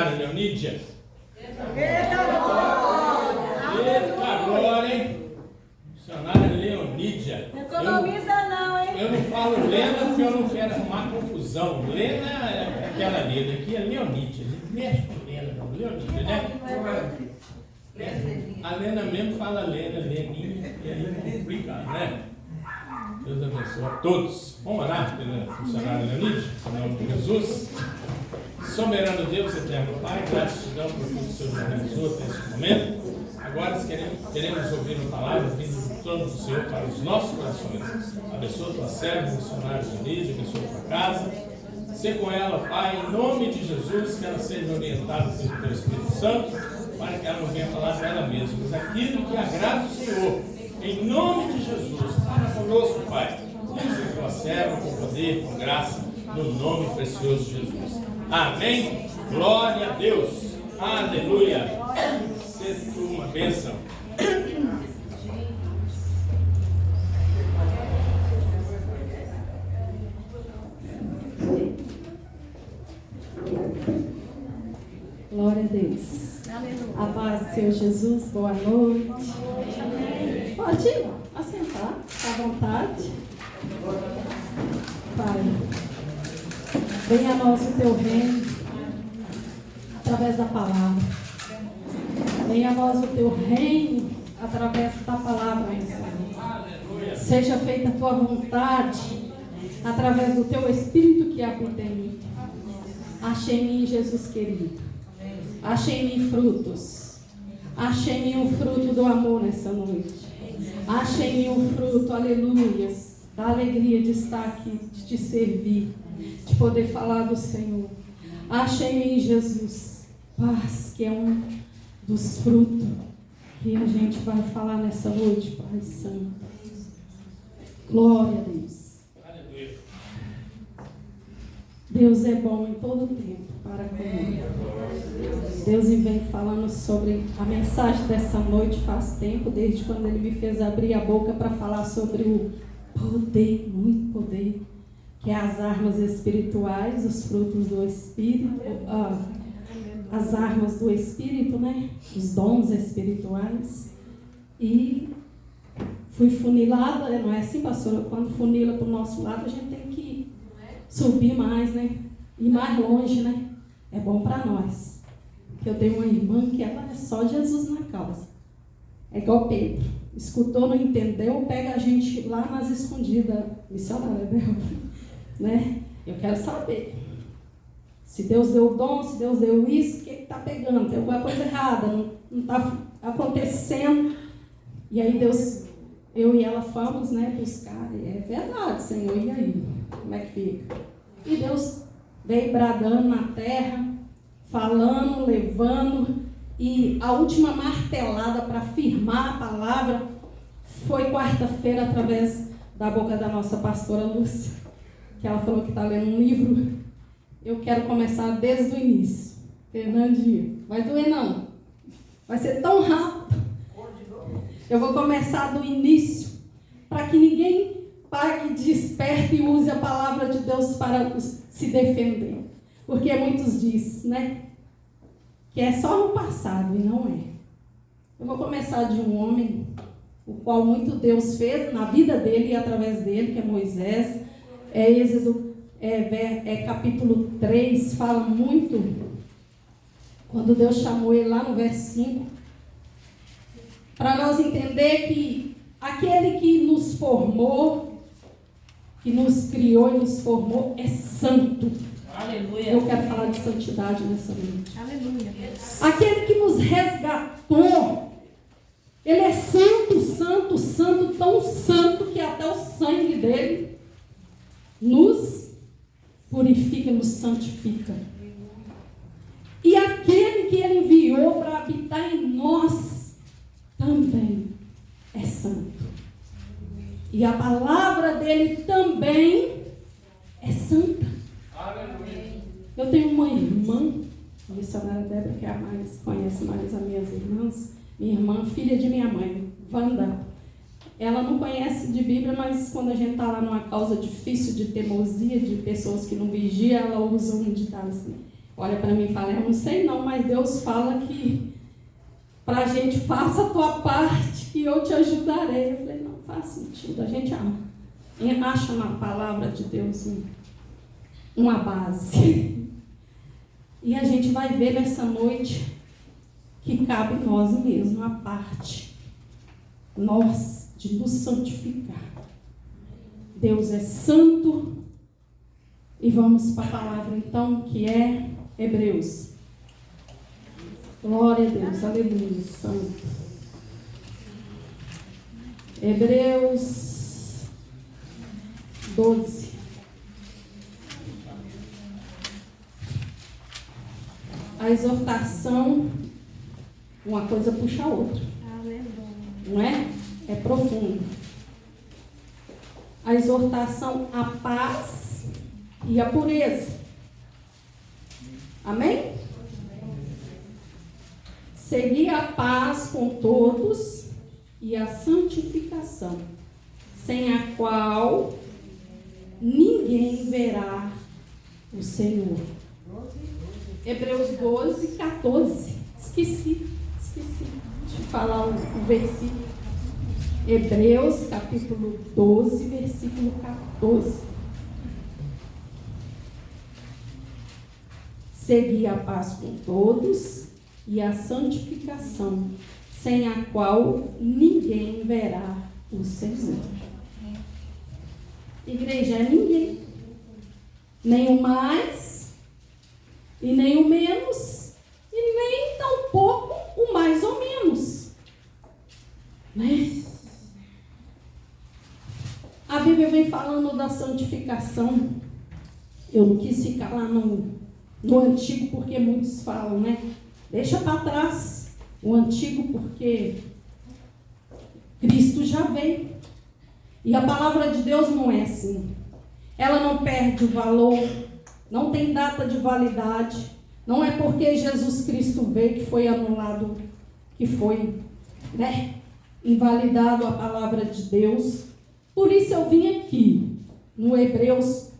missionária Leonídia? Eita glória, hein? Missionária Leonídia. Não economiza não, hein? Eu não falo Lena porque eu não quero arrumar confusão. Lena é aquela Lena aqui, é Leonídia. Mexe com Lena, não. Leonídia, né? A Lena mesmo fala Lena, Leninha, e aí complica, né? Deus abençoe a todos. Vamos orar pela funcionária Leonídia, em nome de Jesus. Soberano Deus, eterno Pai, gratidão por tudo que o Senhor nos realizou até este momento. Agora queremos ouvir uma palavra vindo do trono do Senhor para os nossos corações. Abençoa tua serva, missionária Leonídia, abençoa tua casa. Ser com ela, Pai, em nome de Jesus, que ela seja orientada pelo teu Espírito Santo, para que ela não venha falar dela mesma, mas aquilo que agrada o Senhor, em nome de Jesus. Fala conosco, Pai. Use tua serva com poder, com graça, no nome precioso de Jesus. Amém. Glória a Deus. Aleluia. Seja uma bênção. Glória a Deus. A paz do Senhor Jesus, boa noite. Pode assentar, fica à vontade. Pai, venha a nós o teu reino, através da palavra. Venha a nós o teu reino, através da palavra, meu Senhor. Seja feita a tua vontade, através do teu Espírito que habita em mim. Achei em mim, Jesus querido. Achei em mim frutos. Achei em mim um fruto do amor nessa noite. Achei em mim um fruto, aleluias, da alegria de estar aqui, de te servir, de poder falar do Senhor. Achei em mim, Jesus, paz, que é um dos frutos que a gente vai falar nessa noite, Pai Santo. Glória a Deus. Deus é bom em todo tempo para comigo. Deus vem falando sobre a mensagem dessa noite faz tempo, desde quando Ele me fez abrir a boca para falar sobre o poder, muito poder, que é as armas espirituais, os frutos do Espírito, as armas do Espírito, né? Os dons espirituais. E fui funilada, não é assim, pastora? Quando funila para o nosso lado, a gente tem que subir mais, né? Ir mais longe, né? É bom para nós. Eu tenho uma irmã que ela é só Jesus na causa. É igual Pedro. Escutou, não entendeu, pega a gente lá nas escondidas. Missionária dela, né? Eu quero saber. Se Deus deu o dom, se Deus deu isso, o que está pegando? Tem alguma coisa errada, não está acontecendo. E aí Deus, eu e ela fomos, né, buscar. É verdade, Senhor, e aí? Como é que fica? E Deus veio bradando na terra, falando, levando, e a última martelada para firmar a palavra foi quarta-feira, através da boca da nossa pastora Lúcia, que ela falou que está lendo um livro. Eu quero começar desde o início. Fernandinho, vai doer não, vai ser tão rápido. Eu vou começar do início, para que ninguém pague, desperte e use a palavra de Deus para se defender. Porque muitos dizem, né, que é só no passado, e não é. Eu vou começar de um homem, o qual muito Deus fez na vida dele e através dele, que é Moisés. Êxodo, capítulo 3, fala muito, quando Deus chamou ele lá no verso 5, para nós entender que aquele que nos formou, que nos criou e nos formou, é santo. Aleluia. Eu quero falar de santidade nessa noite. Aleluia. Aquele que nos resgatou, Ele é santo, santo, santo, tão santo que até o sangue dele nos purifica, nos santifica. E aquele que Ele enviou para habitar em nós também é santo. E a palavra dele também é santa. Eu tenho uma irmã, a missionária Débora, que é a mais, conhece mais as minhas irmãs. Minha irmã, filha de minha mãe, Wanda. Ela não conhece de Bíblia, mas quando a gente está lá numa causa difícil de teimosia, de pessoas que não vigiam, ela usa um ditado assim: olha para mim e fala, eu não sei não, mas Deus fala que para a gente faça a tua parte que eu te ajudarei. Eu falei, não faz sentido, a gente acha na palavra de Deus uma base. E a gente vai ver nessa noite que cabe nós mesmos a parte, nós, de nos santificar. Deus é santo. E vamos para a palavra então, que é Hebreus. Glória a Deus, aleluia, santo. Hebreus 12. A exortação, uma coisa puxa a outra. Não é? É profundo. A exortação à paz e à pureza. Amém? Seguir a paz com todos e a santificação, sem a qual ninguém verá o Senhor. Hebreus 12, 14. Esqueci de falar o versículo. Hebreus capítulo 12, versículo 14. Seguir a paz com todos e a santificação, sem a qual ninguém verá o Senhor. Igreja é ninguém. Nem o mais, e nem o menos, e nem tampouco o mais ou menos. Né? A Bíblia vem falando da santificação. Eu não quis ficar lá no antigo, porque muitos falam, né? Deixa para trás o antigo, porque Cristo já veio. E a palavra de Deus não é assim. Ela não perde o valor, não tem data de validade. Não é porque Jesus Cristo veio que foi anulado, que foi, né, invalidado a palavra de Deus. Por isso eu vim aqui, no Hebreus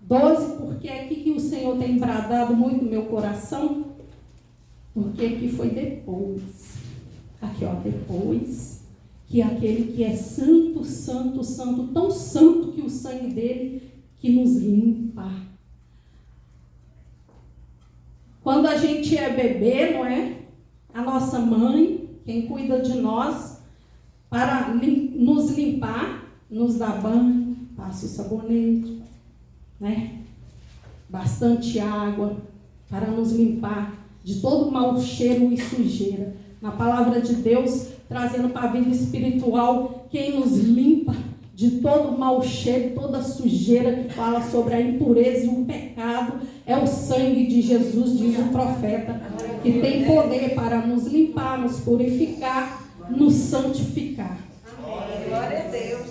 12, porque é aqui que o Senhor tem bradado muito no meu coração. Porque aqui foi depois. Aqui, ó, depois que aquele que é santo, santo, santo, tão santo que o sangue dele que nos limpa. Quando a gente é bebê, não é? A nossa mãe, quem cuida de nós, para nos limpar, nos dá banho, passa o sabonete, né? Bastante água para nos limpar de todo mau cheiro e sujeira. Na palavra de Deus, trazendo para a vida espiritual, quem nos limpa de todo mau cheiro, toda sujeira que fala sobre a impureza e o pecado, é o sangue de Jesus, diz o profeta, que tem poder para nos limpar, nos purificar, nos santificar. Glória a Deus.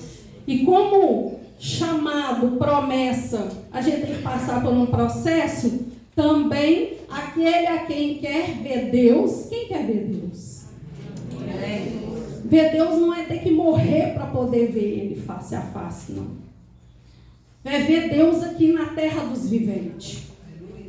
E como chamado, promessa, a gente tem que passar por um processo, também aquele a quem quer ver Deus. Quem quer ver Deus? Ver Deus não é ter que morrer para poder ver Ele face a face, não. É ver Deus aqui na terra dos viventes.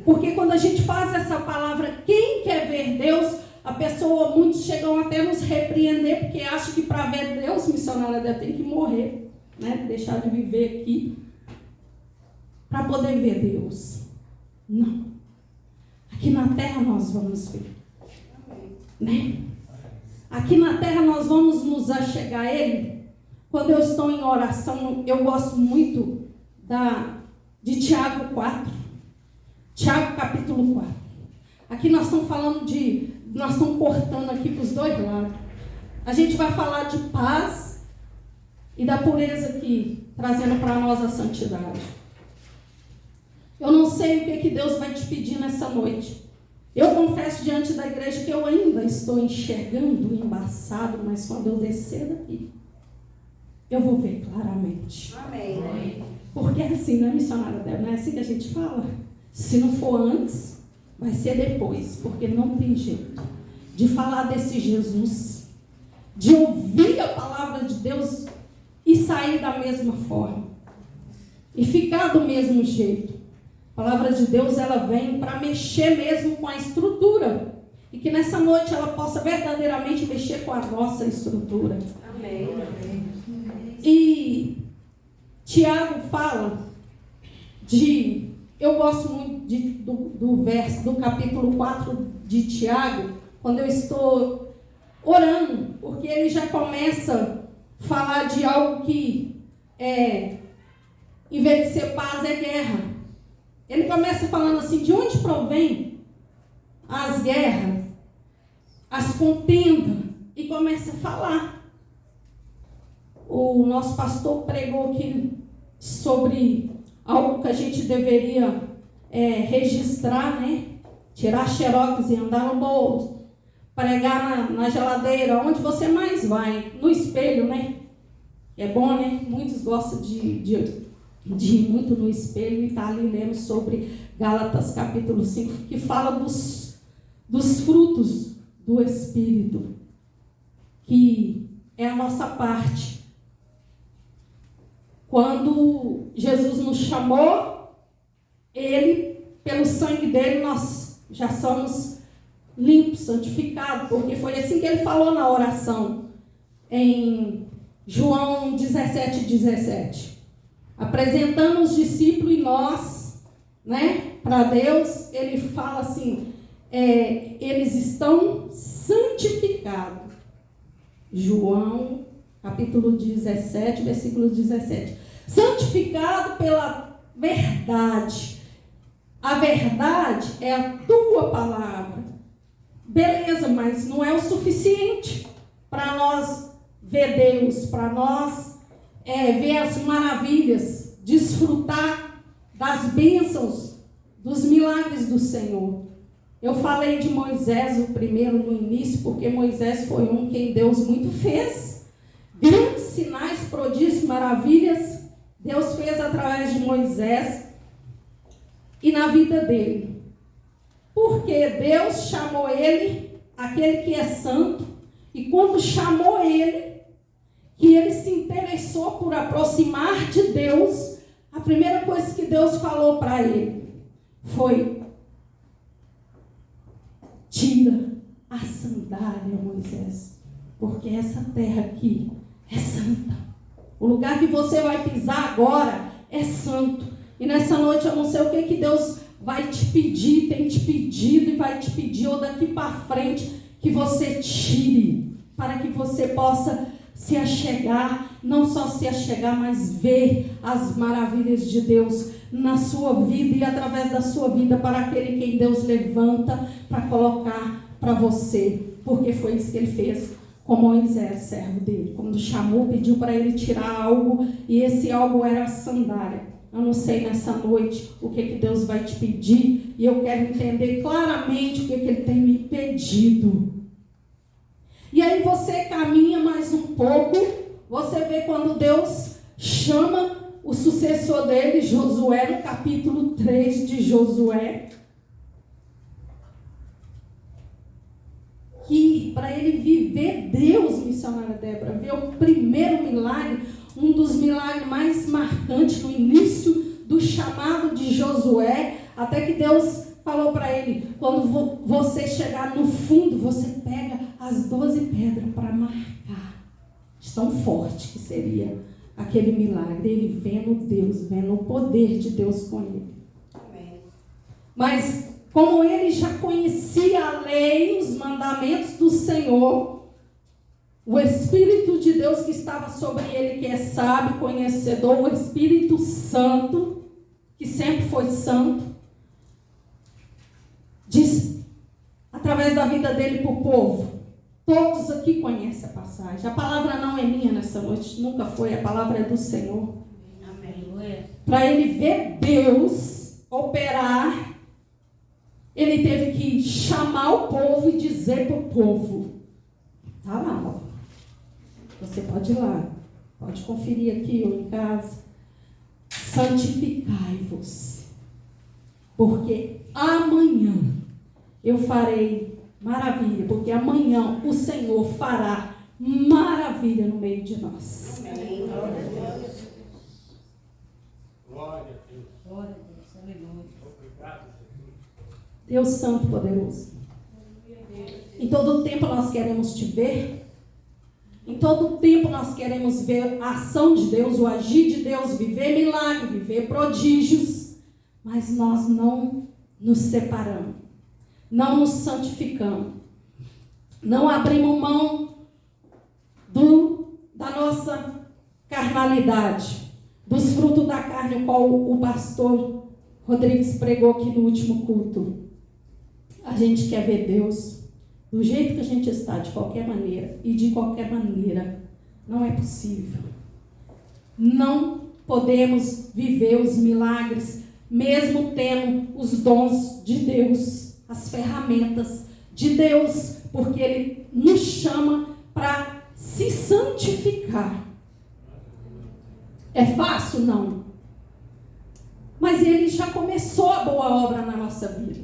Porque quando a gente faz essa palavra, quem quer ver Deus, a pessoa, muitos chegam até nos repreender, porque acham que para ver Deus, missionária deve ter que morrer, né? Deixar de viver aqui para poder ver Deus. Não. Aqui na terra nós vamos ver. Né? Aqui na terra nós vamos nos achegar a Ele. Quando eu estou em oração, eu gosto muito de Tiago 4. Tiago capítulo 4. Aqui nós estamos falando nós estamos cortando aqui para os dois lados. A gente vai falar de paz e da pureza aqui, trazendo para nós a santidade. Eu não sei o que Deus vai te pedir nessa noite. Eu confesso diante da igreja que eu ainda estou enxergando embaçado, mas quando eu descer daqui, eu vou ver claramente. Amém. Porque é assim, né, missionária Débora? Não é assim que a gente fala? Se não for antes, vai ser depois, porque não tem jeito de falar desse Jesus, de ouvir a palavra de Deus e sair da mesma forma, e ficar do mesmo jeito. A palavra de Deus, ela vem para mexer mesmo com a estrutura. E que nessa noite ela possa verdadeiramente mexer com a nossa estrutura. Amém. E Tiago fala de... Eu gosto muito do verso, do capítulo 4 de Tiago, quando eu estou orando, porque ele já começa a falar de algo que em vez de ser paz, é guerra. Ele começa falando assim, de onde provém as guerras, as contendas, e começa a falar. O nosso pastor pregou aqui sobre algo que a gente deveria registrar, né? Tirar xerox e andar no bolso, pregar na geladeira, onde você mais vai, no espelho, né? É bom, né? Muitos gostam de ir muito no espelho, e está ali lendo sobre Gálatas capítulo 5, que fala dos frutos do Espírito, que é a nossa parte. Quando Jesus nos chamou, Ele, pelo sangue dele, nós já somos limpos, santificados, porque foi assim que Ele falou na oração, em João 17:17. Apresentando os discípulos e nós, né, para Deus, Ele fala assim, eles estão santificados. João capítulo 17, versículo 17. Santificado pela verdade. A verdade é a tua palavra. Beleza, mas não é o suficiente para nós ver Deus, para nós ver as maravilhas, desfrutar das bênçãos, dos milagres do Senhor. Eu falei de Moisés o primeiro no início, porque Moisés foi um quem Deus muito fez. Grandes sinais, prodígios, maravilhas, Deus fez através de Moisés e na vida dele. Porque Deus chamou ele, aquele que é santo, e quando chamou ele, que ele se interessou por aproximar de Deus, a primeira coisa que Deus falou para ele foi: tira a sandália, Moisés, porque essa terra aqui é santa. O lugar que você vai pisar agora é santo. E nessa noite eu não sei o que Deus vai te pedir, tem te pedido e vai te pedir, ou daqui para frente, que você tire, para que você possa se achegar, não só se achegar, mas ver as maravilhas de Deus na sua vida e através da sua vida para aquele quem Deus levanta para colocar para você, porque foi isso que ele fez com Moisés, servo dele. Quando chamou, pediu para ele tirar algo, e esse algo era a sandália. Eu não sei nessa noite o que Deus vai te pedir, e eu quero entender claramente o que Ele tem me pedido. E aí você caminha mais um pouco, você vê quando Deus chama o sucessor dele, Josué, no capítulo 3 de Josué, que para ele viver Deus, missionária Débora, ver o primeiro milagre, um dos milagres mais marcantes no início do chamado de Josué, até que Deus falou para ele: quando você chegar no fundo, você pega as 12 pedras para marcar. De tão forte que seria aquele milagre, ele vendo Deus, vendo o poder de Deus com ele. Amém. Mas como ele já conhecia a lei, os mandamentos do Senhor, o Espírito de Deus que estava sobre ele, que é sábio, conhecedor, o Espírito Santo, que sempre foi santo, diz através da vida dele para o povo. Todos aqui conhecem a passagem. A palavra não é minha nessa noite, nunca foi, a palavra é do Senhor. Amém. Para ele ver Deus operar, ele teve que chamar o povo e dizer para o povo: tá lá, ó. Você pode ir lá, pode conferir aqui ou em casa. Santificai-vos, porque amanhã eu farei maravilha, porque amanhã o Senhor fará maravilha no meio de nós. Amém. Glória a Deus. Glória a Deus. Glória a Deus, aleluia. Obrigado, Jesus. Deus Santo e Poderoso. Em todo tempo nós queremos te ver. Em todo tempo nós queremos ver a ação de Deus, o agir de Deus, viver milagre, viver prodígios. Mas nós não nos separamos. Não nos santificamos. Não abrimos mão da nossa carnalidade, dos frutos da carne, o qual o pastor Rodrigues pregou aqui no último culto. A gente quer ver Deus do jeito que a gente está, de qualquer maneira, e de qualquer maneira não é possível. Não podemos viver os milagres, mesmo tendo os dons de Deus, as ferramentas de Deus, porque Ele nos chama para se santificar. É fácil? Não. Mas Ele já começou a boa obra na nossa vida.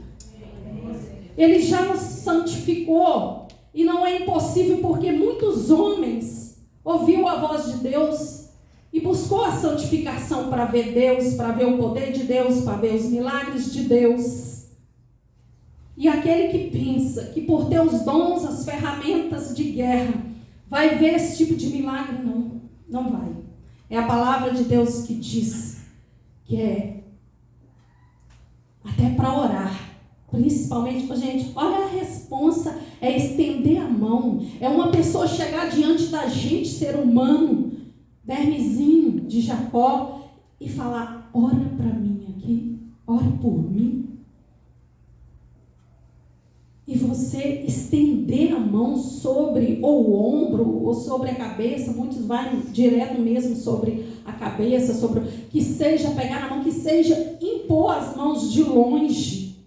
Ele já nos santificou. E não é impossível, porque muitos homens ouviram a voz de Deus e buscou a santificação para ver Deus, para ver o poder de Deus, para ver os milagres de Deus. E aquele que pensa que por ter os dons, as ferramentas de guerra, vai ver esse tipo de milagre, não vai. É a palavra de Deus que diz que é até para orar, principalmente para a gente, olha a responsa, é estender a mão, é uma pessoa chegar diante da gente, ser humano, vermezinho de Jacó, e falar, ora para mim aqui, ora por mim. E você estender a mão sobre ou o ombro ou sobre a cabeça, muitos vai direto mesmo sobre a cabeça, sobre que seja pegar na mão, que seja impor as mãos de longe.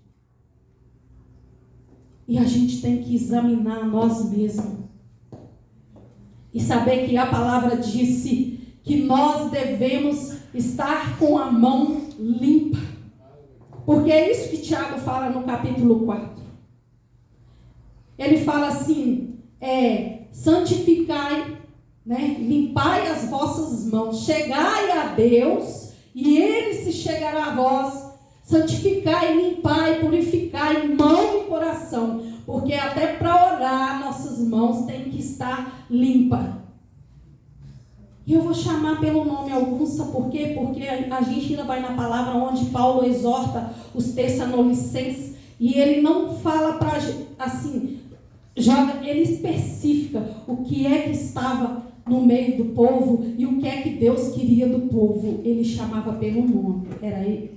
E a gente tem que examinar nós mesmos e saber que a palavra disse que nós devemos estar com a mão limpa, porque é isso que Tiago fala no capítulo 4. Ele fala assim, santificai, né? Limpai as vossas mãos, chegai a Deus, e Ele se chegará a vós. Santificai, limpai, purificai mão e coração, porque até para orar, nossas mãos têm que estar limpas. E eu vou chamar pelo nome alguns, sabe por quê? Porque a gente ainda vai na palavra onde Paulo exorta os Tessalonicenses, e ele não fala para assim, ele especifica o que é que estava no meio do povo e o que é que Deus queria do povo. Ele chamava pelo nome.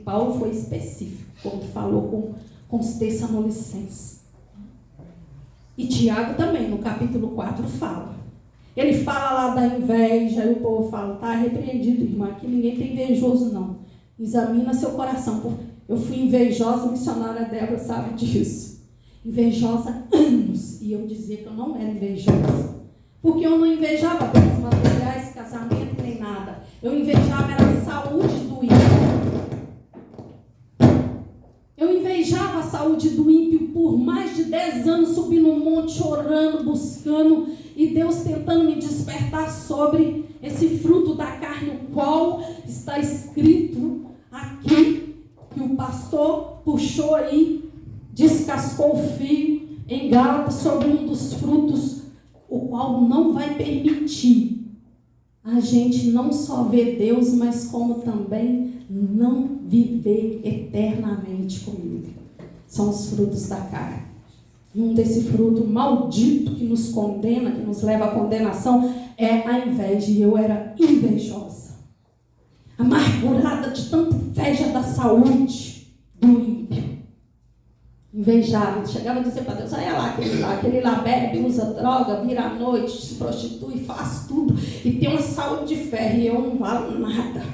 Paulo foi específico quando falou com os Tessalonicenses. E Tiago também, no capítulo 4, fala. Ele fala lá da inveja, e o povo fala, está repreendido, irmã, aqui ninguém tem invejoso não. Examina seu coração. Eu fui invejosa, a missionária Débora sabe disso. Invejosa anos, e eu dizia que eu não era invejosa, porque eu não invejava bens materiais, casamento, nem nada. Eu invejava era a saúde do ímpio. Eu invejava a saúde do ímpio por mais de 10 anos, subindo um monte, orando, buscando, e Deus tentando me despertar sobre esse fruto da carne, o qual está escrito aqui, que o pastor puxou aí, descascou o fio em Gálatas sobre um dos frutos, o qual não vai permitir a gente não só ver Deus, mas como também não viver eternamente com Ele. São os frutos da carne. E um desse fruto maldito que nos condena, que nos leva à condenação, é a inveja. E eu era invejosa, amargurada de tanta inveja da saúde do ímpio. Invejava, chegava a dizer para Deus, olha lá, aquele lá bebe, usa droga, vira à noite, se prostitui, faz tudo, e tem uma saúde de ferro, e eu não valo nada.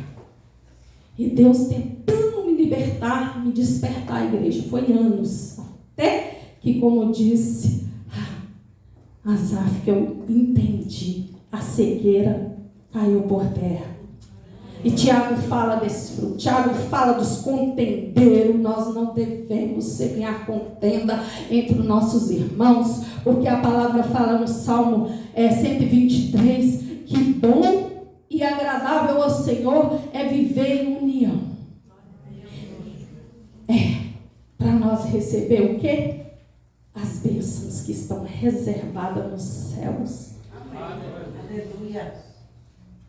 E Deus tentando me libertar, me despertar a igreja, foi anos, até que, como disse Asaf, que eu entendi, a cegueira caiu por terra. E Tiago fala desse fruto, Tiago fala dos contendeiros. Nós não devemos semear contenda entre os nossos irmãos, porque a palavra fala no Salmo 123, que bom e agradável ao Senhor é viver em união. nós receber o quê? As bênçãos que estão reservadas nos céus. Aleluia.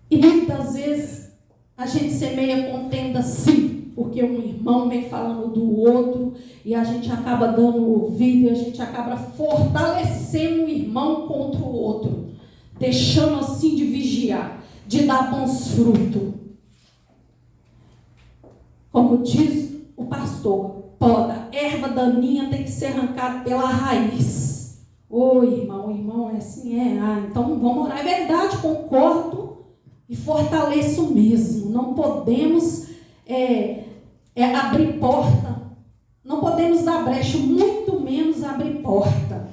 E muitas vezes a gente semeia contenda sim, porque um irmão vem falando do outro e a gente acaba dando ouvido e a gente acaba fortalecendo o irmão contra o outro, deixando assim de vigiar, de dar bons frutos. Como diz o pastor, poda, erva daninha tem que ser arrancada pela raiz. Ô irmão, o irmão é assim, então vamos orar. É verdade, concordo e fortaleço mesmo. Não podemos abrir porta, não podemos dar brecha, muito menos abrir porta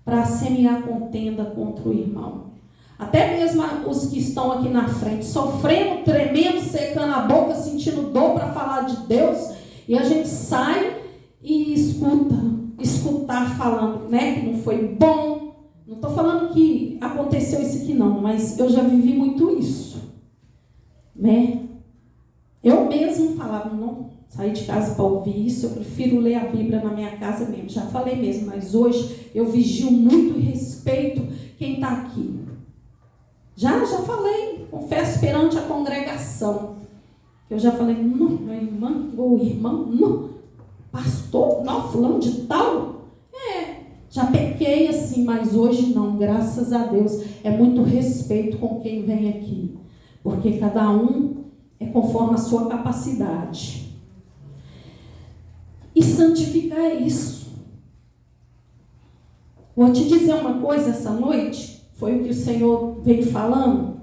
para semear contenda contra o irmão. Até mesmo os que estão aqui na frente, sofrendo, tremendo, secando a boca, sentindo dor para falar de Deus, e a gente sai e escutar falando, né, que não foi bom. Não estou falando que aconteceu isso aqui não, mas eu já vivi muito isso, né? Eu mesmo falava, não, sair de casa para ouvir isso, eu prefiro ler a Bíblia na minha casa mesmo. Já falei mesmo, mas hoje eu vigio muito e respeito quem está aqui. Já falei, confesso perante a congregação. Eu já falei, não, minha irmã, ou irmão, não, pastor, não, fulano de tal. Já pequei assim, mas hoje não, graças a Deus. É muito respeito com quem vem aqui, porque cada um é conforme a sua capacidade. E santificar é isso. Vou te dizer uma coisa essa noite. Foi o que o Senhor veio falando.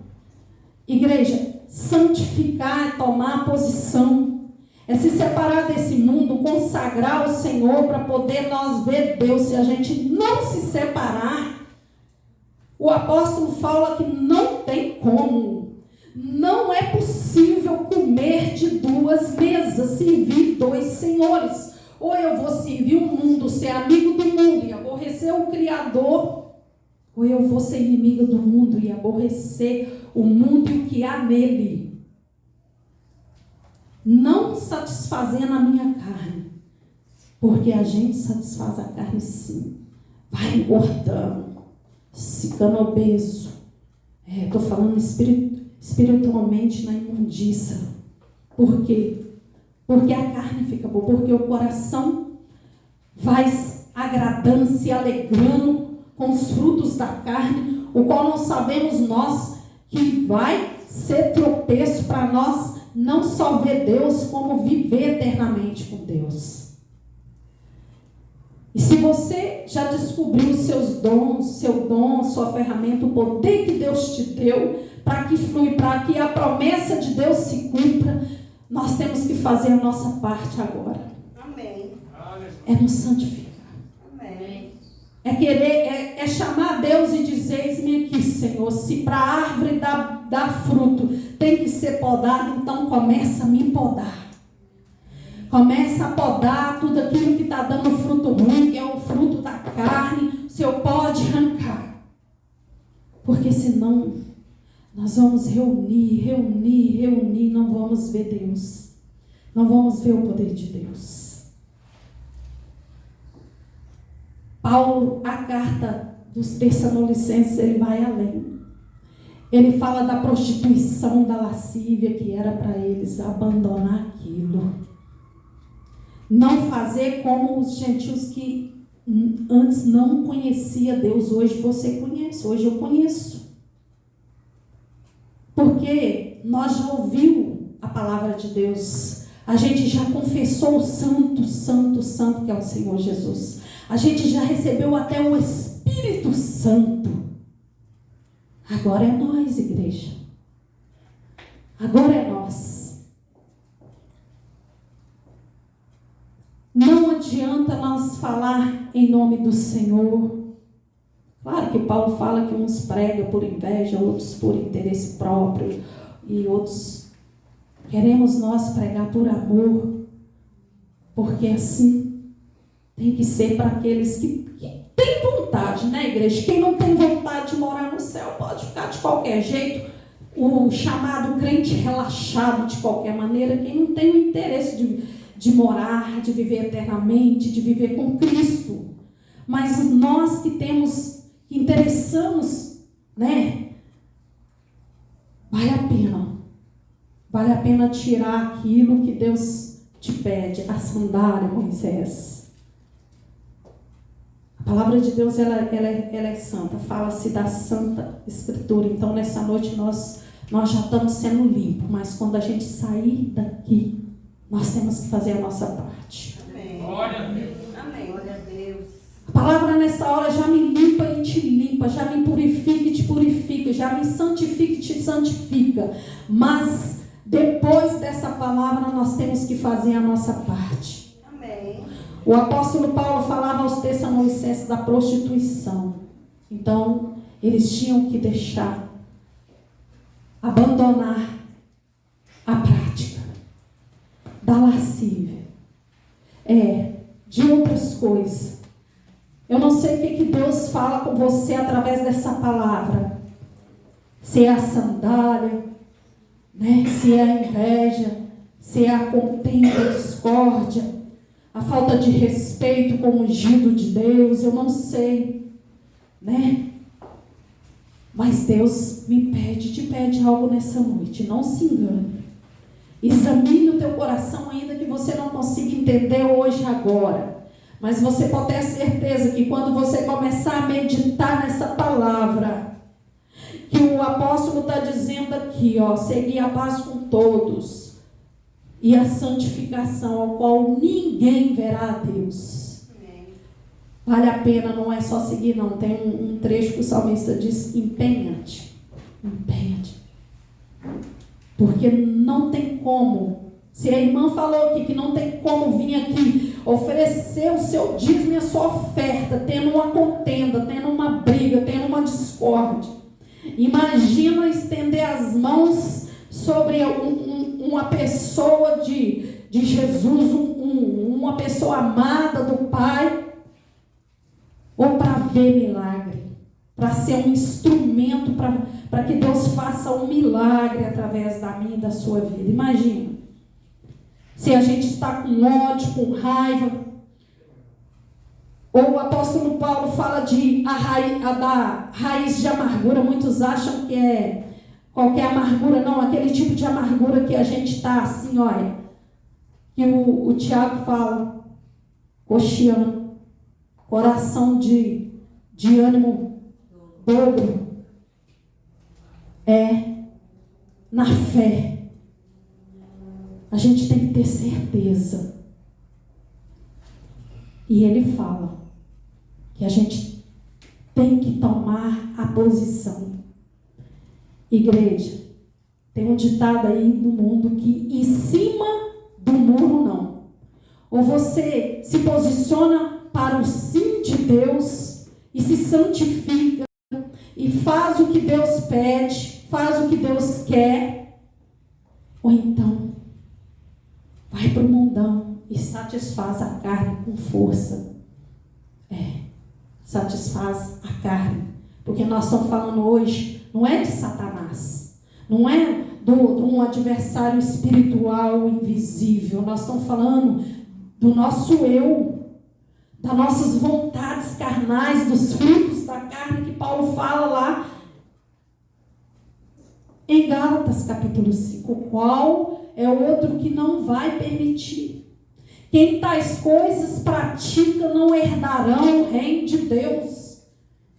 Igreja, santificar é tomar posição. É se separar desse mundo, consagrar o Senhor para poder nós ver Deus. Se a gente não se separar, o apóstolo fala que não tem como. Não é possível comer de duas mesas, servir dois senhores. Ou eu vou servir o mundo, ser amigo do mundo e aborrecer o Criador, ou eu vou ser inimigo do mundo e aborrecer o mundo e o que há nele. Não satisfazendo a minha carne, porque a gente satisfaz a carne sim. Vai engordando, ficando obeso. Estou falando espiritualmente na imundícia. Por quê? Porque a carne fica boa, porque o coração vai agradando, se alegrando com os frutos da carne, o qual não sabemos nós que vai ser tropeço para nós não só ver Deus, como viver eternamente com Deus. E se você já descobriu os seus dons, seu dom, sua ferramenta, o poder que Deus te deu, para que flui, para que a promessa de Deus se cumpra, nós temos que fazer a nossa parte agora. Amém. É nos santificar. Amém. É querer, é chamar Deus e dizer, eis-me aqui, Senhor, se para a árvore dar fruto tem que ser podada, então começa a me podar. Começa a podar tudo aquilo que está dando fruto ruim, que é o fruto da carne, o Senhor pode arrancar. Porque senão nós vamos reunir, não vamos ver Deus. Não vamos ver o poder de Deus. Paulo, a carta dos Tessalonicenses, ele vai além. Ele fala da prostituição, da lascívia, que era para eles abandonar aquilo. Não fazer como os gentios que antes não conhecia Deus. Hoje você conhece, hoje eu conheço. Porque nós já ouvimos a palavra de Deus. A gente já confessou o santo, santo, santo que é o Senhor Jesus. A gente já recebeu até o Espírito Santo. Agora é nós, igreja. Agora é nós. Não adianta nós falar em nome do Senhor. Claro que Paulo fala que uns pregam por inveja, outros por interesse próprio, e outros queremos nós pregar por amor, porque assim tem que ser para aqueles que têm vontade, né, igreja? Quem não tem vontade de morar no céu pode ficar de qualquer jeito. o chamado crente relaxado de qualquer maneira, quem não tem o interesse de morar, de viver eternamente, de viver com Cristo. Mas nós que temos, que interessamos, né? Vale a pena tirar aquilo que Deus te pede, a sandália, Moisés. A palavra de Deus, ela é santa, fala-se da Santa Escritura. Então, nessa noite, nós já estamos sendo limpos, mas quando a gente sair daqui, nós temos que fazer a nossa parte. Amém. Glória a Deus. Amém. Glória a Deus. A palavra nessa hora já me limpa e te limpa, já me purifica e te purifica, já me santifica e te santifica. Mas depois dessa palavra nós temos que fazer a nossa parte. Amém. O apóstolo Paulo falava aos Tessalonicenses da prostituição. Então, eles tinham que deixar, abandonar a prática da lascívia, de outras coisas. Eu não sei o que Deus fala com você através dessa palavra. Se é a sandália, né? Se é a inveja, se é a contenda, a discórdia, a falta de respeito com o ungido de Deus, eu não sei, né? Mas Deus te pede algo nessa noite. Não se engane. Examine o teu coração, ainda que você não consiga entender hoje, agora. Mas você pode ter certeza que quando você começar a meditar nessa palavra, que o apóstolo está dizendo aqui, seguir a paz com todos e a santificação, ao qual ninguém verá a Deus. Amém. Vale a pena, não é só seguir, não. Tem um trecho que o salmista diz: empenha-te, empenha-te. Porque não tem como. Se a irmã falou aqui que não tem como vir aqui oferecer o seu dízimo e a sua oferta, tendo uma contenda, tendo uma briga, tendo uma discórdia. Imagina estender as mãos sobre uma pessoa de Jesus, uma pessoa amada do Pai, ou para ver milagre, para ser um instrumento para que Deus faça um milagre através da minha e da sua vida. Imagina. Se a gente está com ódio, com raiva, ou o apóstolo Paulo fala da raiz de amargura. Muitos acham que é qualquer amargura. Não, aquele tipo de amargura que a gente está assim, olha, que o Tiago fala, coxiano, coração de ânimo dobro, na fé. A gente tem que ter certeza. E ele fala que a gente tem que tomar a posição. Igreja, tem um ditado aí no mundo que em cima do muro não. Ou você se posiciona para o sim de Deus e se santifica e faz o que Deus pede, faz o que Deus quer, ou então vai para o mundão e satisfaz a carne com força. Satisfaz a carne. Porque nós estamos falando hoje, não é de Satanás, não é de um adversário espiritual invisível. Nós estamos falando do nosso eu, das nossas vontades carnais, dos frutos da carne que Paulo fala lá em Gálatas capítulo 5, qual é o outro que não vai permitir. Quem tais coisas pratica não herdarão o reino de Deus.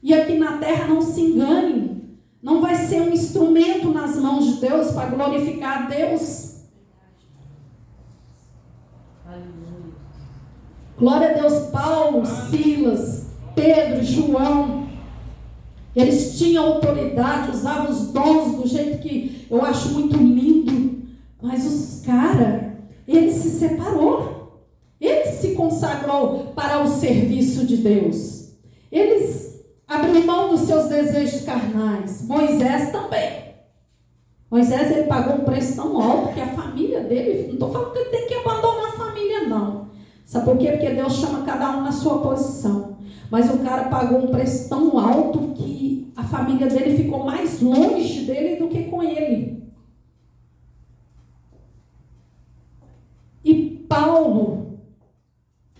E aqui na terra não se engane, não vai ser um instrumento nas mãos de Deus para glorificar a Deus. Aleluia. Glória a Deus. Paulo, Silas, Pedro, João, eles tinham autoridade, usavam os dons do jeito que eu acho muito lindo, mas os caras, ele se separou. Ele se consagrou para o serviço de Deus. Eles abriram mão dos seus desejos carnais. Moisés também. Moisés, ele pagou um preço tão alto que a família dele, não estou falando que ele tem que abandonar a família, não. Sabe por quê? Porque Deus chama cada um na sua posição. Mas o cara pagou um preço tão alto que a família dele ficou mais longe dele do que com ele. E Paulo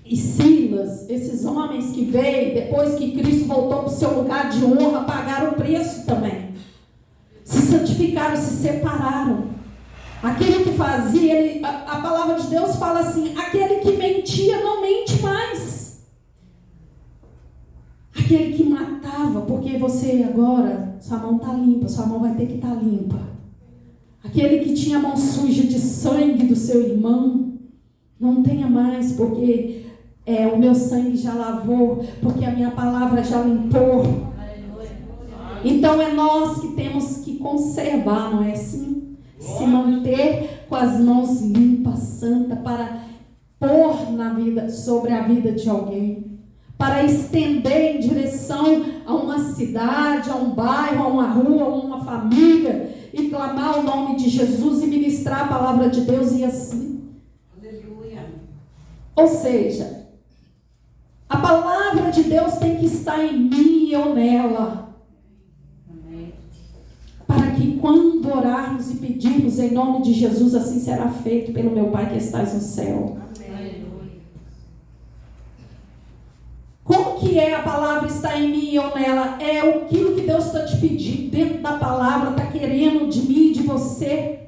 e Silas, esses homens que veio depois que Cristo voltou para o seu lugar de honra, pagaram o preço também. Se santificaram, se separaram. Aquele que fazia, a palavra de Deus fala assim, aquele que mentia não mente mais. Aquele que matava, porque você agora, sua mão está limpa, sua mão vai ter que estar limpa. Aquele que tinha a mão suja de sangue do seu irmão, não tenha mais, porque o meu sangue já lavou, porque a minha palavra já limpou. Então é nós que temos que conservar, não é assim? Se manter com as mãos limpas, santas, para pôr na vida, sobre a vida de alguém, para estender em direção a uma cidade, a um bairro, a uma rua, a uma família, e clamar o nome de Jesus e ministrar a palavra de Deus e assim. Aleluia. Ou seja, a palavra de Deus tem que estar em mim e eu nela. Amém. Para que quando orarmos e pedirmos em nome de Jesus, assim será feito pelo meu Pai que estás no céu. Amém. Como que é a palavra estar em mim e eu nela? É aquilo que Deus está te pedindo dentro da palavra, está querendo de mim e de você.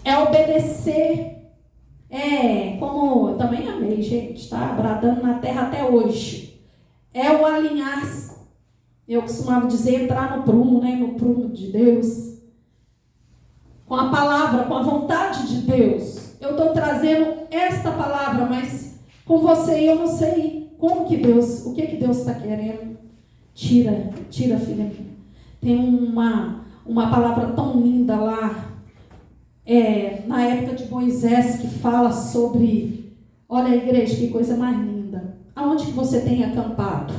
É obedecer. Como eu também amei, gente, está bradando na terra até hoje. É o alinhar-se. Eu costumava dizer, entrar no prumo, né? No prumo de Deus. Com a palavra, com a vontade de Deus. Eu estou trazendo esta palavra, mas com você eu não sei como que Deus, o que Deus está querendo. Tira, filha minha. Tem uma palavra tão linda lá, na época de Moisés, que fala sobre, olha a igreja, que coisa mais linda. Aonde que você tem acampado?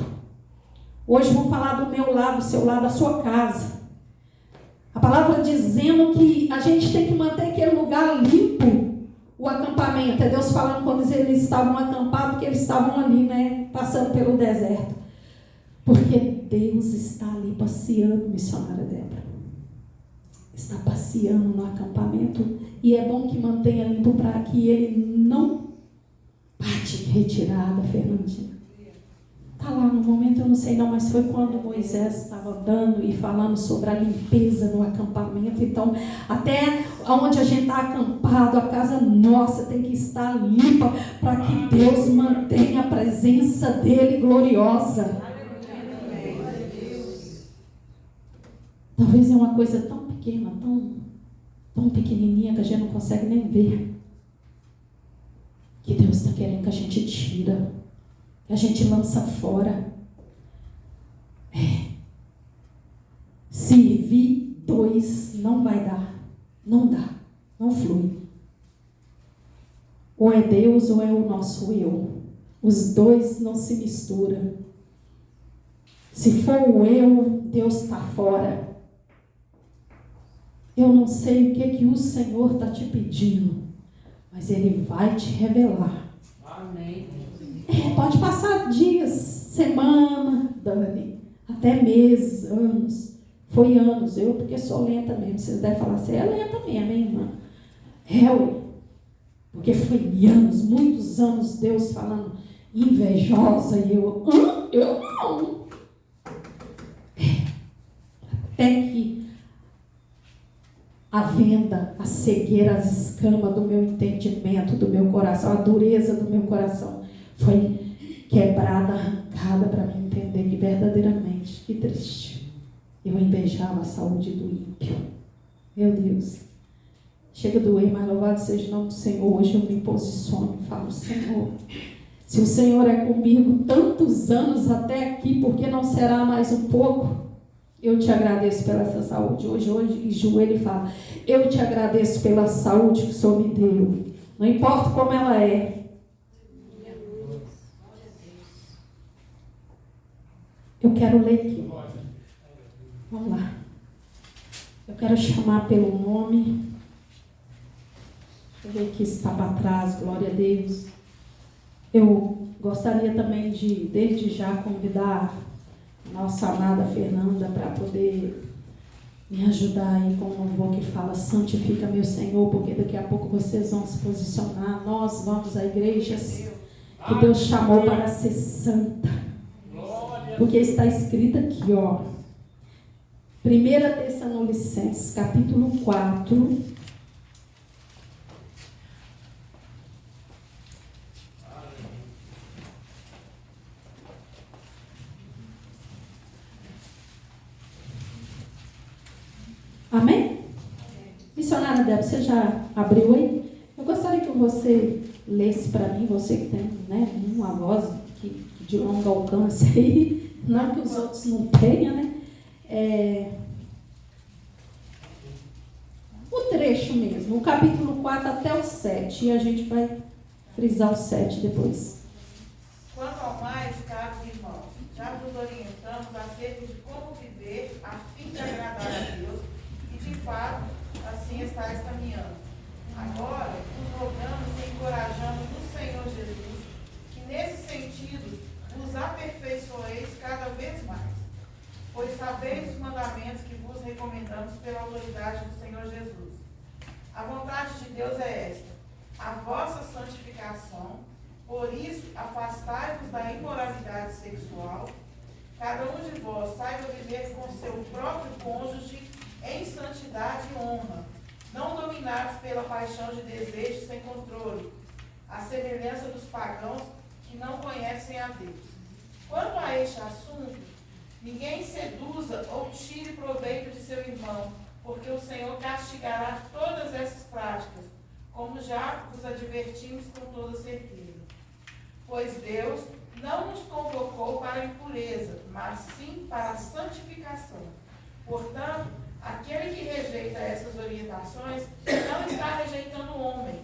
Hoje vamos falar do meu lado, do seu lado, da sua casa. A palavra dizendo que a gente tem que manter aquele lugar limpo, o acampamento. É Deus falando quando eles estavam acampados, que eles estavam ali, né, passando pelo deserto. Porque Deus está ali passeando, missionária Débora. Está passeando no acampamento. E é bom que mantenha limpo para que ele não bate retirada, Fernandinha. Está lá no momento, eu não sei não, mas foi quando Moisés estava andando e falando sobre a limpeza no acampamento. Então, até onde a gente está acampado, a casa nossa tem que estar limpa para que Deus mantenha a presença dele gloriosa. Talvez é uma coisa tão pequena, tão pequenininha que a gente não consegue nem ver, que Deus está querendo que a gente tira, que a gente lança fora. Se vir dois, não vai dar. Não dá. Não flui. Ou é Deus ou é o nosso eu. Os dois não se misturam. Se for o eu, Deus está fora. Eu não sei o que o Senhor está te pedindo, mas Ele vai te revelar. Amém. Pode passar dias, semana, Dani, até meses, anos. Foi anos, eu porque sou lenta mesmo. Vocês devem falar, você é lenta mesmo, hein, irmã? Ué. Porque foi anos, muitos anos, Deus falando invejosa, e eu não. Até que a venda, a cegueira, as escamas do meu entendimento, do meu coração, a dureza do meu coração foi quebrada, arrancada para mim entender que verdadeiramente, que triste, eu invejava a saúde do ímpio. Meu Deus, chega a doer, mas louvado seja o nome do Senhor. Hoje eu me posiciono e falo, Senhor, se o Senhor é comigo tantos anos até aqui, por que não será mais um pouco? Eu te agradeço pela essa saúde. Hoje, e joelho e fala, eu te agradeço pela saúde que o Senhor me deu. Não importa como ela é. Eu quero ler aqui. Vamos lá. Eu quero chamar pelo nome. Deixa eu ver aqui se está para trás. Glória a Deus. Eu gostaria também de, desde já, convidar nossa amada Fernanda para poder me ajudar aí com o louvor que fala: santifica meu Senhor, porque daqui a pouco vocês vão se posicionar. Nós vamos a igrejas que Deus chamou para ser santa, porque está escrito aqui, ó, 1 Tessalonicenses capítulo 4. Amém? Missionária Débora, você já abriu aí? Eu gostaria que você lesse para mim, você que tem, né, uma voz de longo alcance aí, não que os outros não tenham, né? O trecho mesmo, o capítulo 4 até o 7, e a gente vai frisar o 7 depois. Quanto ao mais, caros irmãos, já vos orientamos acerca de como viver a fim de agradar a Deus, e de fato, assim estáis caminhando. Agora, vos rogamos e encorajamos no Senhor Jesus, que nesse sentido vos aperfeiçoeis cada vez mais, pois sabeis os mandamentos que vos recomendamos pela autoridade do Senhor Jesus. A vontade de Deus é esta: a vossa santificação. Por isso, afastai-vos da imoralidade sexual. Cada um de vós saiba viver com seu próprio cônjuge em santidade e honra, não dominados pela paixão de desejos sem controle, à semelhança dos pagãos que não conhecem a Deus. Quanto a este assunto, ninguém seduza ou tire proveito de seu irmão, porque o Senhor castigará todas essas práticas, como já vos advertimos com toda certeza. Pois Deus não nos convocou para a impureza, mas sim para a santificação. Portanto, aquele que rejeita essas orientações não está rejeitando o homem,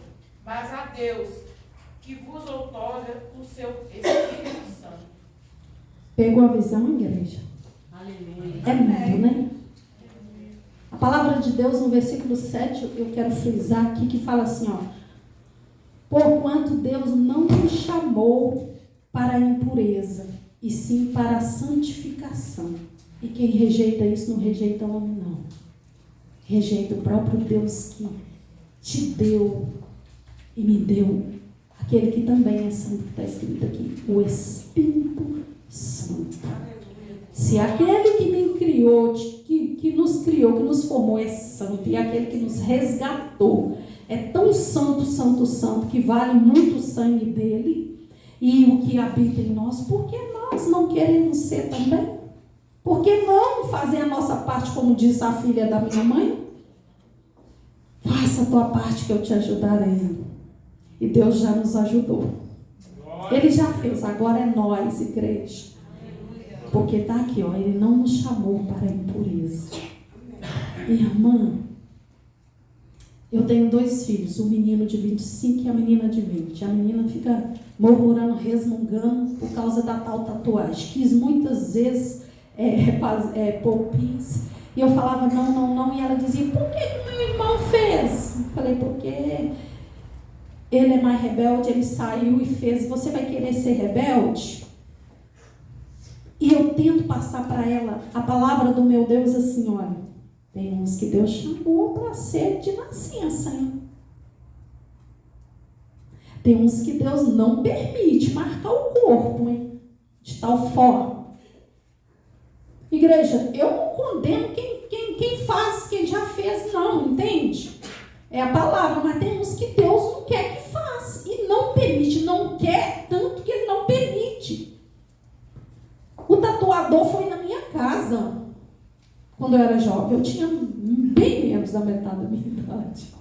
mas a Deus, que vos outorga o seu Espírito Santo. Pegou a visão, igreja? Aleluia. É muito, né? A palavra de Deus, no versículo 7, eu quero frisar aqui, que fala assim, ó: porquanto Deus não nos chamou para a impureza, e sim para a santificação. E quem rejeita isso não rejeita o homem, não. Rejeita o próprio Deus que te deu e me deu, aquele que também é santo, que está escrito aqui, o Espírito Santo. Se aquele que me criou, que nos criou, que nos formou é santo, e aquele que nos resgatou é tão santo, santo, santo, que vale muito o sangue dele e o que habita em nós, por que nós não queremos ser também? Por que não fazer a nossa parte, como diz a filha da minha mãe? Faça a tua parte que eu te ajudarei. E Deus já nos ajudou. Ele já fez, agora é nós, igreja. Porque está aqui, ó, ele não nos chamou para a impureza. Irmã, eu tenho 2 filhos, um menino de 25 e a menina de 20. A menina fica murmurando, resmungando por causa da tal tatuagem. Quis muitas vezes pôr piercing. E eu falava não. E ela dizia: por que o meu irmão fez? Eu falei: porque ele é mais rebelde, ele saiu e fez. Você vai querer ser rebelde? E eu tento passar para ela a palavra do meu Deus assim: olha, tem uns que Deus chamou para ser de nascença, hein? Tem uns que Deus não permite marcar o corpo, hein? De tal forma. Igreja, eu não condeno quem faz, quem já fez, não, entende? É a palavra, mas tem uns que Deus não quer que faça. E não permite, não quer tanto que ele não permite. O tatuador foi na minha casa. Quando eu era jovem, eu tinha bem menos da metade da minha idade.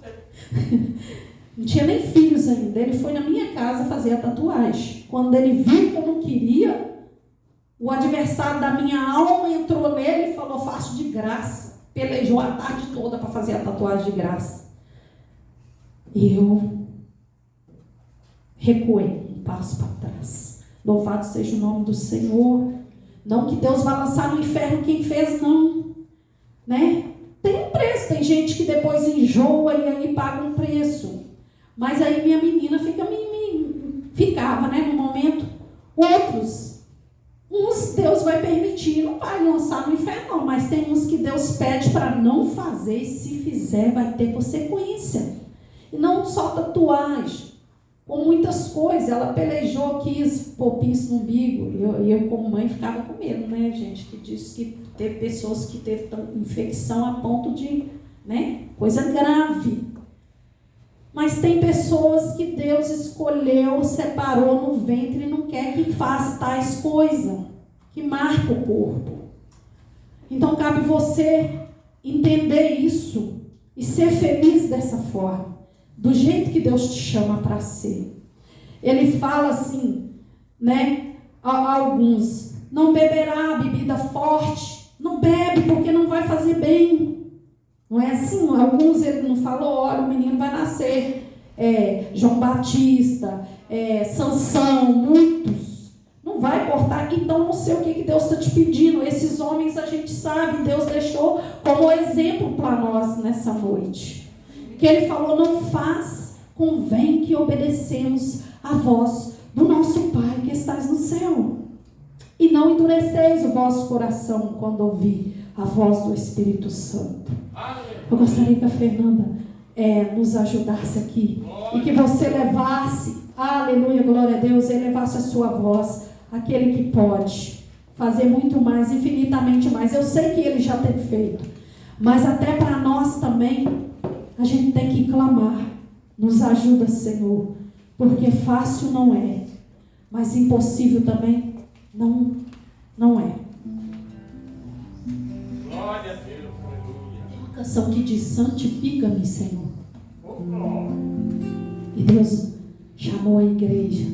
Não tinha nem filhos ainda. Ele foi na minha casa fazer a tatuagem. Quando ele viu que eu não queria, o adversário da minha alma entrou nele e falou: faço de graça. Pelejou a tarde toda para fazer a tatuagem de graça. E eu recuei um passo para trás. Louvado seja o nome do Senhor. Não que Deus vá lançar no inferno quem fez, não. Né? Tem um preço. Tem gente que depois enjoa e aí paga um preço. Mas aí minha menina ficava, né, no momento. Outros, uns Deus vai permitir, não vai lançar no inferno, não, mas tem uns que Deus pede para não fazer, e se fizer vai ter consequência. E não só tatuagem, com muitas coisas. Ela pelejou, quis pôr pinço no umbigo, e eu como mãe ficava com medo, né, gente, que diz que teve pessoas que teve infecção a ponto de, né, coisa grave. Mas tem pessoas que Deus escolheu, separou no ventre e não quer que faça tais coisas, que marca o corpo. Então cabe você entender isso e ser feliz dessa forma, do jeito que Deus te chama para ser. Ele fala assim, né, a alguns: não beberá bebida forte, não bebe porque não vai fazer bem. Não é assim? Alguns ele não falou: olha, o menino vai nascer, João Batista, Sansão, muitos. Não vai cortar. Então não sei o que Deus está te pedindo. Esses homens a gente sabe, Deus deixou como exemplo para nós nessa noite. Que ele falou: não faz, convém que obedecemos a voz do nosso Pai que estás no céu. E não endureceis o vosso coração quando ouvir a voz do Espírito Santo. Eu gostaria que a Fernanda nos ajudasse aqui. E que você levasse, aleluia, glória a Deus, e levasse a sua voz, aquele que pode fazer muito mais, infinitamente mais. Eu sei que ele já tem feito, mas até para nós também, a gente tem que clamar. Nos ajuda, Senhor, porque fácil não é, mas impossível também não é. Glória a Deus, aleluia. Tem uma canção que diz: santifica-me, Senhor. E Deus chamou a igreja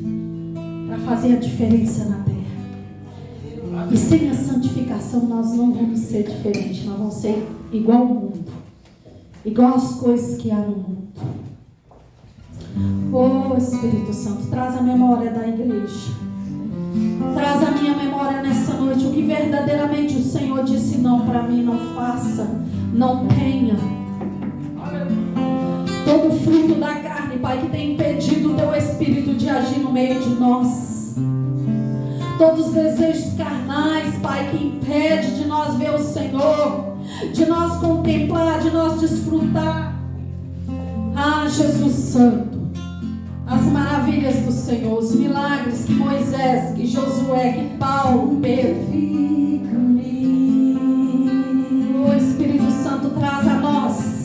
para fazer a diferença na terra. E sem a santificação nós não vamos ser diferentes, nós vamos ser igual ao mundo, igual às coisas que há no mundo. Oh Espírito Santo, traz a memória da igreja, traz a minha memória nessa noite, o que verdadeiramente o Senhor disse não para mim: não faça, não tenha. Todo fruto da carne, Pai, que tem impedido o teu Espírito de agir no meio de nós. Todos os desejos carnais, Pai, que impede de nós ver o Senhor, de nós contemplar, de nós desfrutar. Ah, Jesus Santo, as maravilhas do Senhor, os milagres que Moisés, que Josué, que Paulo, Pedro. O Espírito Santo traz a nós.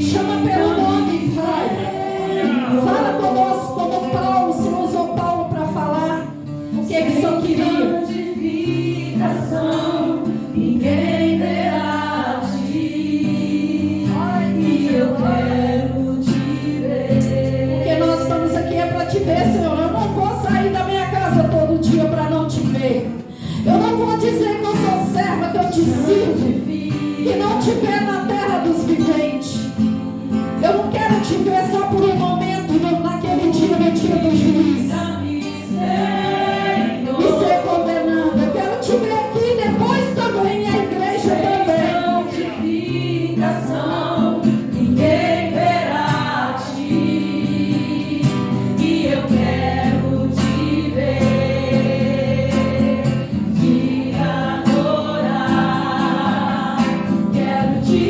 Chama pelo nome, Pai. Fala conosco como Paulo. Se usou Paulo para falar o que ele só queria. Santificação, ninguém verá ti. E eu quero te ver. Porque nós estamos aqui para te ver, Senhor. Eu não vou sair da minha casa todo dia para não te ver. Eu não vou dizer que eu sou serva, que eu te sirvo, e não te ver na terra dos viventes. Eu não quero te ver só por um momento, naquele dia, no dia do juiz, e ser condenado. Eu quero te ver aqui depois também, a igreja também. Santificação, ninguém verá ti, e eu quero te ver, te adorar, quero te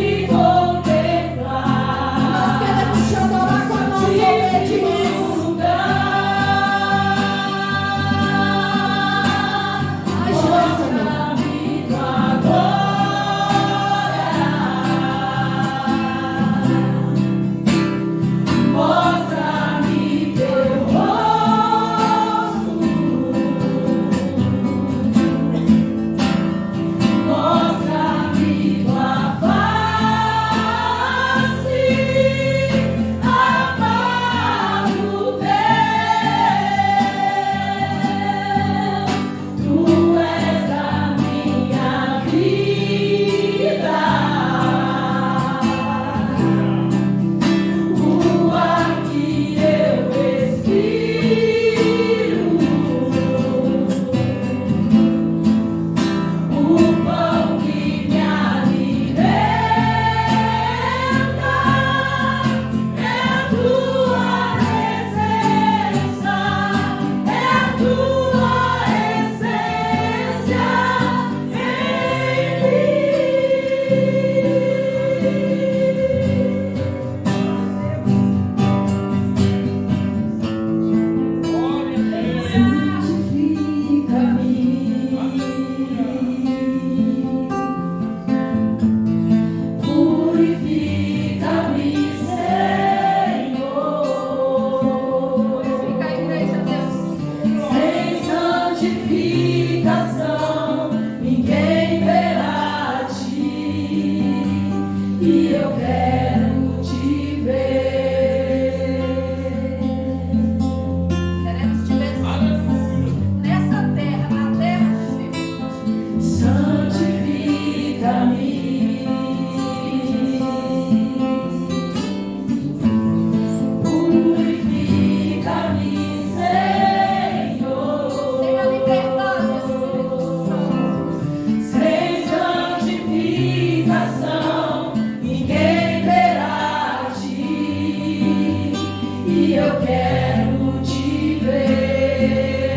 quero te ver,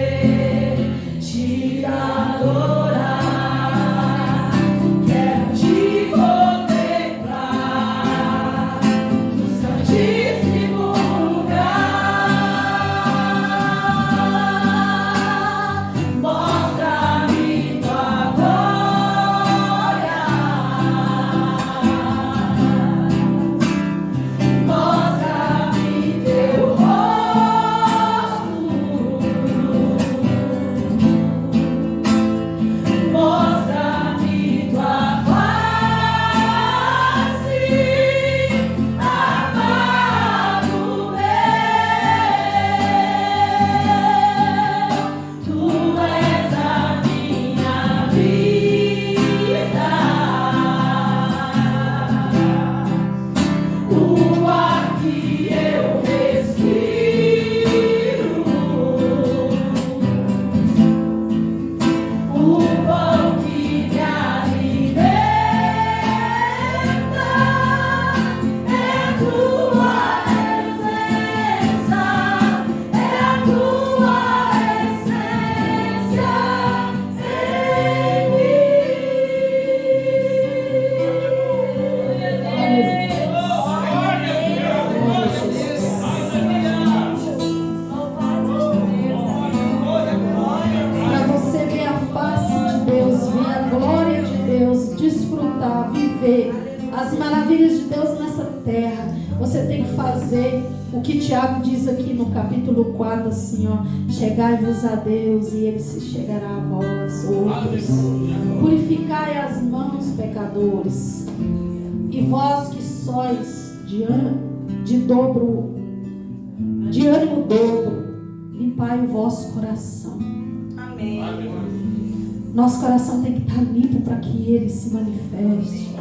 te adorar, quero te contemplar no santíssimo lugar. Mostra-me tua glória, mostra-me teu rosto, mostra-me tua face, amado meu. Tu és a minha vida, o ar que eu respiro, o pão que me alimenta, é tua presença, é a tua essência em Para você ver a face de Deus, ver a glória de Deus, desfrutar, viver as maravilhas de Deus nessa terra, você tem que fazer o que Tiago diz aqui no capítulo 4, assim, ó: chegai-vos a Deus e Ele se chegará a vós outros. Purificai as mãos, pecadores, e vós que sois de ânimo dobro, limpai o vosso coração. Amém. Nosso coração tem que estar limpo para que Ele se manifeste.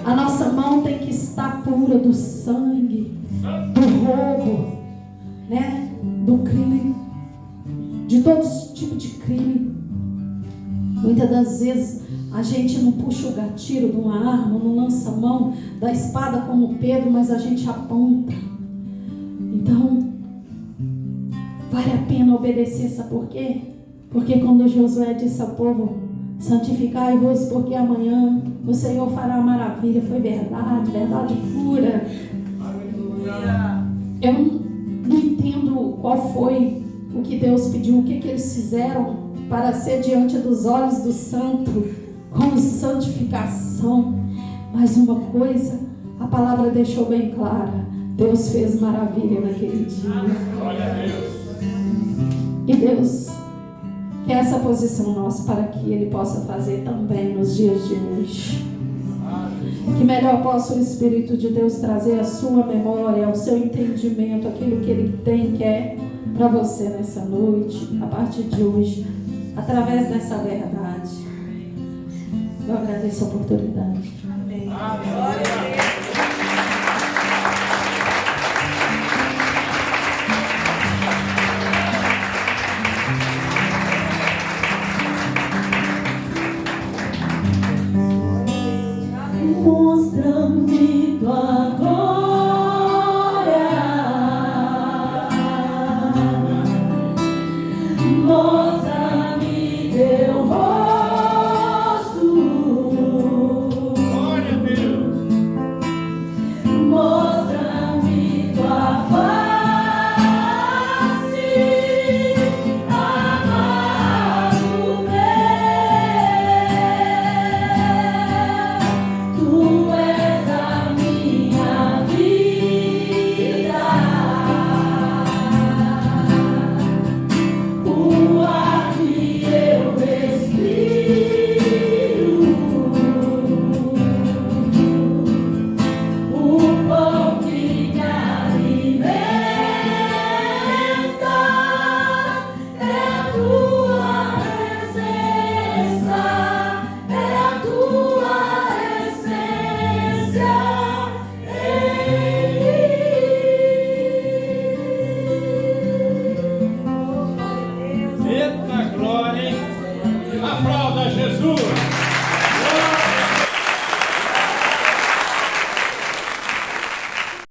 A nossa mão tem que estar pura do sangue, do roubo, né? Do crime, de todo tipo de crime. Muitas das vezes a gente não puxa o gatilho de uma arma, não lança a mão da espada como Pedro, mas a gente aponta. Então, vale a pena obedecer, sabe por quê? Porque quando Josué disse ao povo: santificai-vos, porque amanhã o Senhor fará maravilha, foi verdade, verdade pura. Eu não entendo qual foi o que Deus pediu, o que eles fizeram para ser diante dos olhos do santo, com santificação. Mas uma coisa, a palavra deixou bem clara: Deus fez maravilha naquele dia. Glória a Deus. E Deus quer essa posição nossa para que Ele possa fazer também nos dias de hoje. Que melhor possa o Espírito de Deus trazer a sua memória, ao seu entendimento, aquilo que Ele quer para você nessa noite, a partir de hoje, através dessa verdade. Eu agradeço a oportunidade. Amém. Glória a Deus.